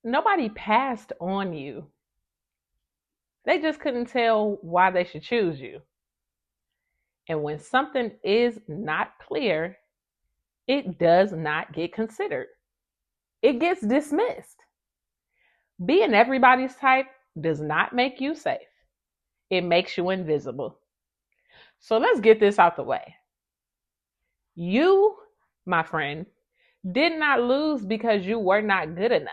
Nobody passed on you. They just couldn't tell why they should choose you. And when something is not clear, it does not get considered. It gets dismissed. Being everybody's type does not make you safe. It makes you invisible. So let's get this out the way. You, my friend, did not lose because you were not good enough.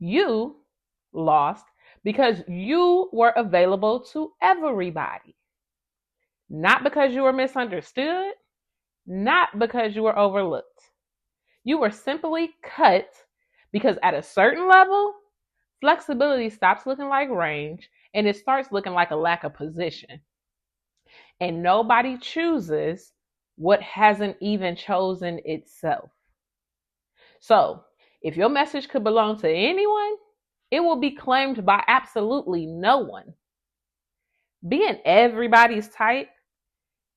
You lost because you were available to everybody. Not because you were misunderstood, not because you were overlooked. You were simply cut because at a certain level, flexibility stops looking like range and it starts looking like a lack of position. And nobody chooses what hasn't even chosen itself. So, if your message could belong to anyone, it will be claimed by absolutely no one. Being everybody's type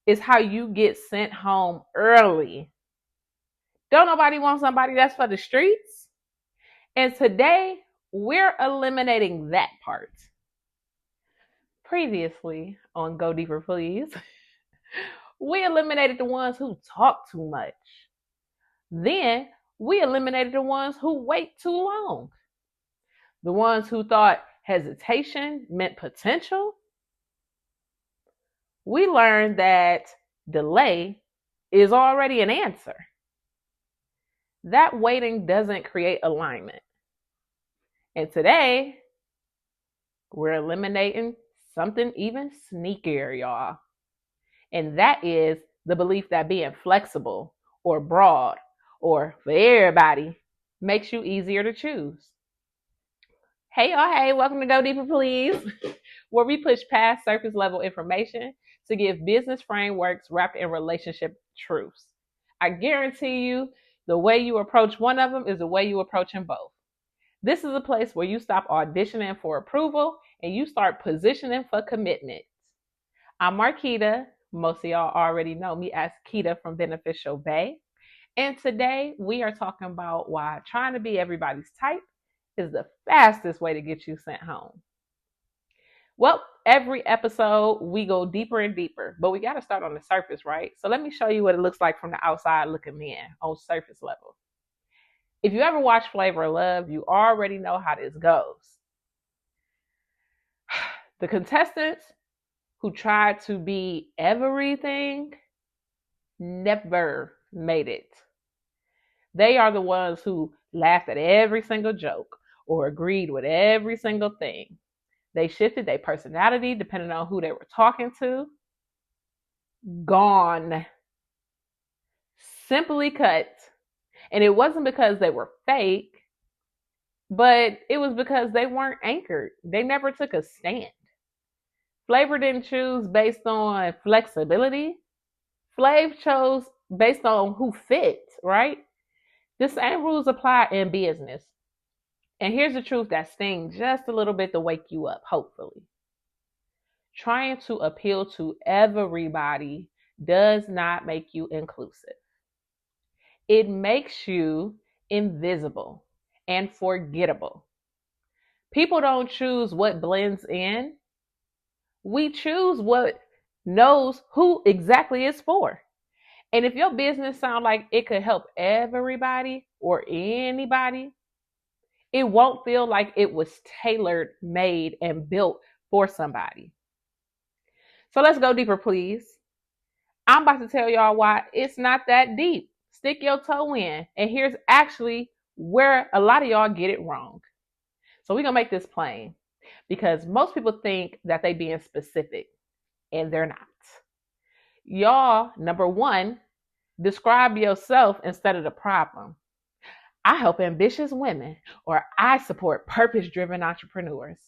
is how you get sent home early. Don't nobody want somebody that's for the streets? And today, we're eliminating that part. Previously on Go Deeper Please, we eliminated the ones who talk too much. Then we eliminated the ones who wait too long. The ones who thought hesitation meant potential. We learned that delay is already an answer. That waiting doesn't create alignment. And today, we're eliminating something even sneakier, y'all. And that is the belief that being flexible or broad or for everybody makes you easier to choose. Hey, y'all, hey, welcome to Go Deeper Please, where we push past surface level information to give business frameworks wrapped in relationship truths. I guarantee you, the way you approach one of them is the way you approach them both. This is a place where you stop auditioning for approval and you start positioning for commitment. I'm Marquita. Most of y'all already know me as Keita from Beneficial Bay. And today we are talking about why trying to be everybody's type is the fastest way to get you sent home. Well, every episode we go deeper and deeper, but we got to start on the surface, right? So let me show you what it looks like from the outside looking in on surface level. If you ever watch Flavor of Love, you already know how this goes. The contestants who tried to be everything never made it. They are the ones who laughed at every single joke or agreed with every single thing. They shifted their personality depending on who they were talking to. Gone. Simply cut. And it wasn't because they were fake, but it was because they weren't anchored. They never took a stand. Flavor didn't choose based on flexibility. Flav chose based on who fit, right? The same rules apply in business. And here's the truth that stings just a little bit to wake you up, hopefully. Trying to appeal to everybody does not make you inclusive. It makes you invisible and forgettable. People don't choose what blends in. We choose what knows who exactly it's for. And if your business sounds like it could help everybody or anybody, it won't feel like it was tailored, made, and built for somebody. So let's go deeper, please. I'm about to tell y'all why it's not that deep. Stick your toe in. And here's actually where a lot of y'all get it wrong. So we're going to make this plain because most people think that they being specific and they're not. Y'all, number one, describe yourself instead of the problem. I help ambitious women or I support purpose-driven entrepreneurs.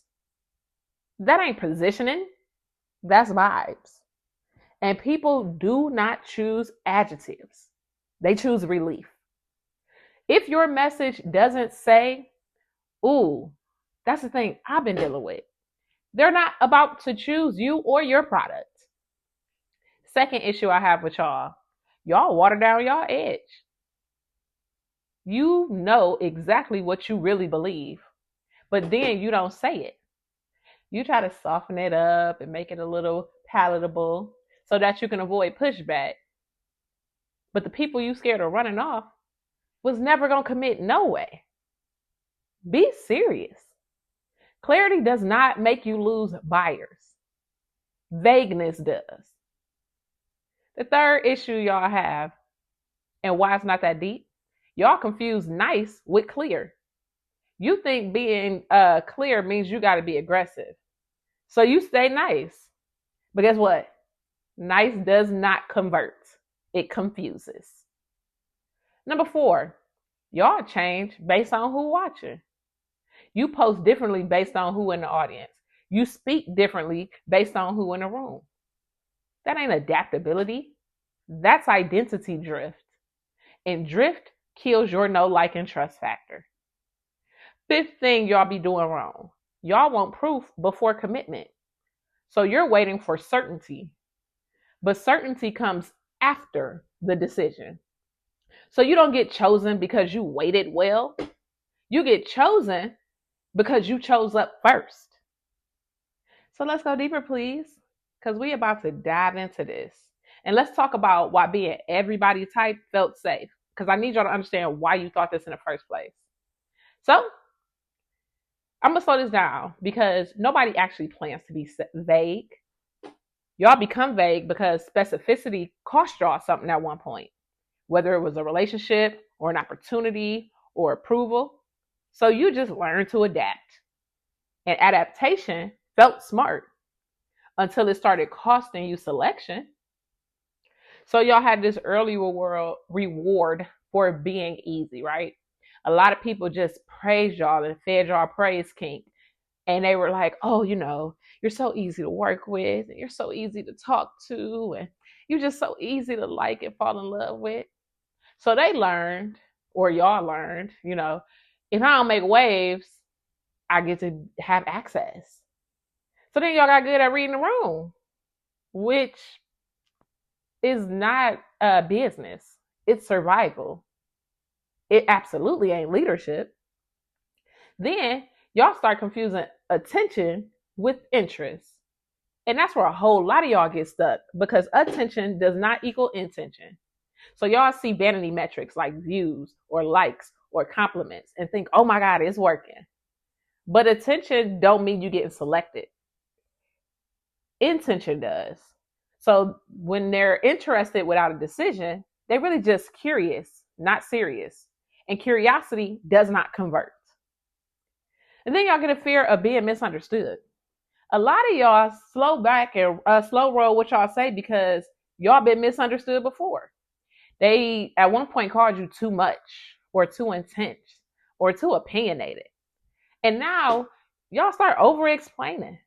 That ain't positioning. That's vibes. And people do not choose adjectives. They choose relief. If your message doesn't say, ooh, that's the thing I've been dealing with, they're not about to choose you or your product. Second issue I have with y'all water down y'all edge. You know exactly what you really believe, but then you don't say it. You try to soften it up and make it a little palatable so that you can avoid pushback. But the people you scared of running off was never going to commit no way. Be serious. Clarity does not make you lose buyers. Vagueness does. The third issue y'all have, and why it's not that deep, y'all confuse nice with clear. You think being clear means you got to be aggressive. So you stay nice. But guess what? Nice does not convert. It confuses. Number 4, y'all change based on who watching. You post differently based on who in the audience. You speak differently based on who in the room. That ain't adaptability. That's identity drift. And drift kills your know, like, and trust factor. 5th thing y'all be doing wrong. Y'all want proof before commitment. So you're waiting for certainty. But certainty comes after the decision. So you don't get chosen because you waited well. You get chosen because you chose up first. So let's go deeper, please, because we're about to dive into this. And let's talk about why being everybody type felt safe, because I need y'all to understand why you thought this in the first place. So I'm going to slow this down because nobody actually plans to be vague. Y'all become vague because specificity cost y'all something at one point, whether it was a relationship or an opportunity or approval. So you just learn to adapt. And adaptation felt smart until it started costing you selection. So y'all had this early reward for being easy, right? A lot of people just praised y'all and fed y'all praise kink. And they were like, oh, you're so easy to work with, and you're so easy to talk to, and you're just so easy to like and fall in love with. So they learned, or y'all learned, if I don't make waves, I get to have access. So then y'all got good at reading the room, which is not business. It's survival. It absolutely ain't leadership. Then y'all start confusing attention with interest. And that's where a whole lot of y'all get stuck, because attention does not equal intention. So y'all see vanity metrics like views or likes or compliments and think, oh my God, it's working. But attention don't mean you getting selected. Intention does. So when they're interested without a decision, they're really just curious, not serious. And curiosity does not convert. And then y'all get a fear of being misunderstood. A lot of y'all slow back and slow roll what y'all say because y'all been misunderstood before. They at one point called you too much or too intense or too opinionated. And now y'all start over explaining.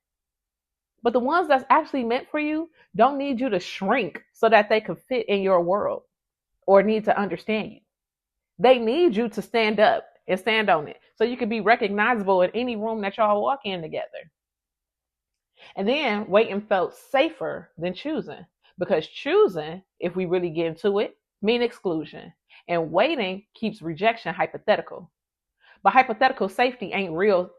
But the ones that's actually meant for you don't need you to shrink so that they can fit in your world or need to understand you. They need you to stand up and stand on it so you can be recognizable in any room that y'all walk in together. And then waiting felt safer than choosing, because choosing, if we really get into it, mean exclusion. And waiting keeps rejection hypothetical. But hypothetical safety ain't real.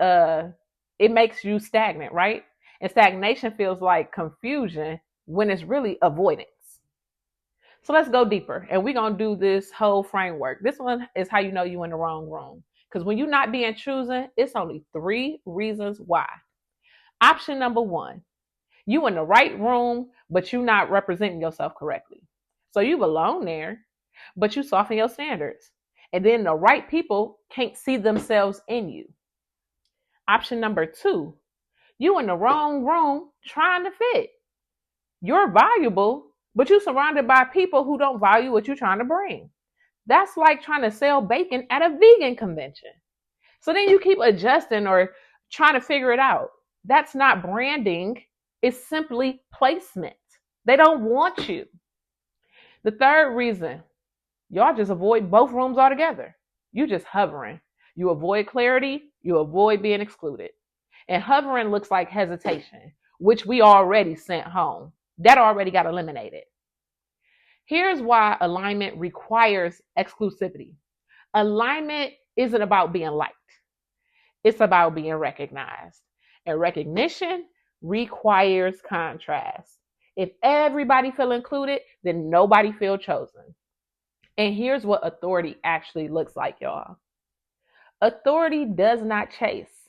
It makes you stagnant, right? And stagnation feels like confusion when it's really avoidance. So let's go deeper. And we're going to do this whole framework. This one is how you know you're in the wrong room. Because when you're not being chosen, it's only 3 reasons why. Option number 1, you in the right room, but you're not representing yourself correctly. So you belong there, but you soften your standards. And then the right people can't see themselves in you. Option number 2, you in the wrong room trying to fit. You're valuable, but you're surrounded by people who don't value what you're trying to bring. That's like trying to sell bacon at a vegan convention. So then you keep adjusting or trying to figure it out. That's not branding. It's simply placement. They don't want you. The third reason, y'all just avoid both rooms altogether. You just hovering. You avoid clarity. You avoid being excluded. And hovering looks like hesitation, which we already sent home. That already got eliminated. Here's why alignment requires exclusivity. Alignment isn't about being liked, it's about being recognized. And recognition requires contrast. If everybody feel included, then nobody feel chosen. And here's what authority actually looks like, y'all. Authority does not chase.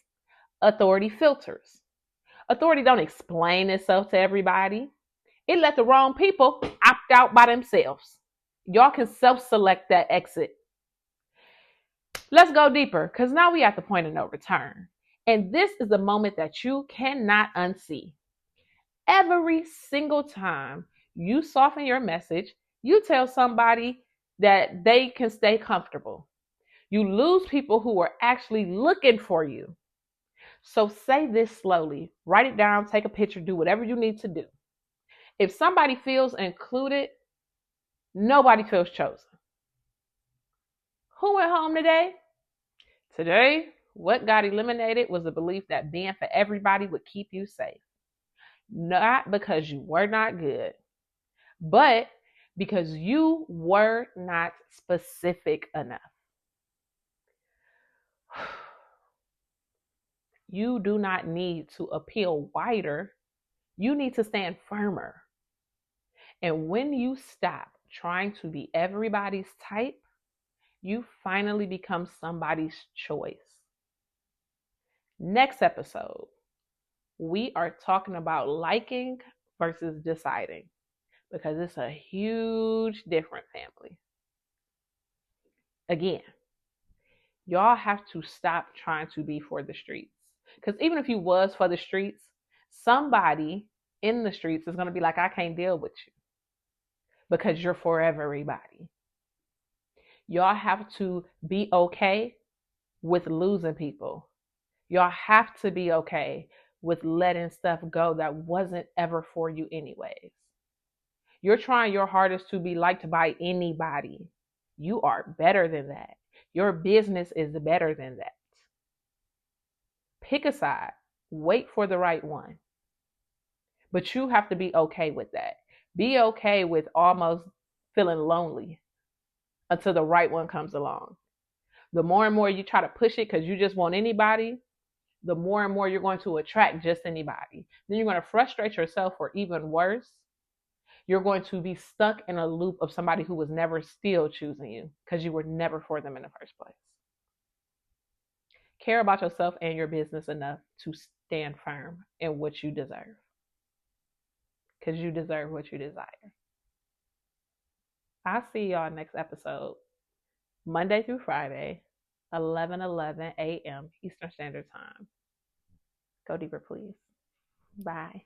Authority filters. Authority don't explain itself to everybody. It let the wrong people opt out by themselves. Y'all can self-select that exit. Let's go deeper, because now we at the point of no return. And this is the moment that you cannot unsee. Every single time you soften your message, you tell somebody that they can stay comfortable. You lose people who are actually looking for you. So say this slowly, write it down, take a picture, do whatever you need to do. If somebody feels included, nobody feels chosen. Who went home today? Today, what got eliminated was the belief that being for everybody would keep you safe. Not because you were not good, but because you were not specific enough. You do not need to appeal wider. You need to stand firmer. And when you stop trying to be everybody's type, you finally become somebody's choice. Next episode, we are talking about liking versus deciding, because it's a huge difference, family. Again, y'all have to stop trying to be for the streets. Because even if you was for the streets, somebody in the streets is going to be like, I can't deal with you because you're for everybody. Y'all have to be okay with losing people. Y'all have to be okay with letting stuff go that wasn't ever for you anyways. You're trying your hardest to be liked by anybody. You are better than that. Your business is better than that. Pick a side. Wait for the right one. But you have to be okay with that. Be okay with almost feeling lonely until the right one comes along. The more and more you try to push it because you just want anybody, the more and more you're going to attract just anybody. Then you're going to frustrate yourself, or even worse, you're going to be stuck in a loop of somebody who was never still choosing you because you were never for them in the first place. Care about yourself and your business enough to stand firm in what you deserve, because you deserve what you desire. I'll see y'all next episode, Monday through Friday, 11:11 a.m. Eastern Standard Time. Go deeper, please. Bye.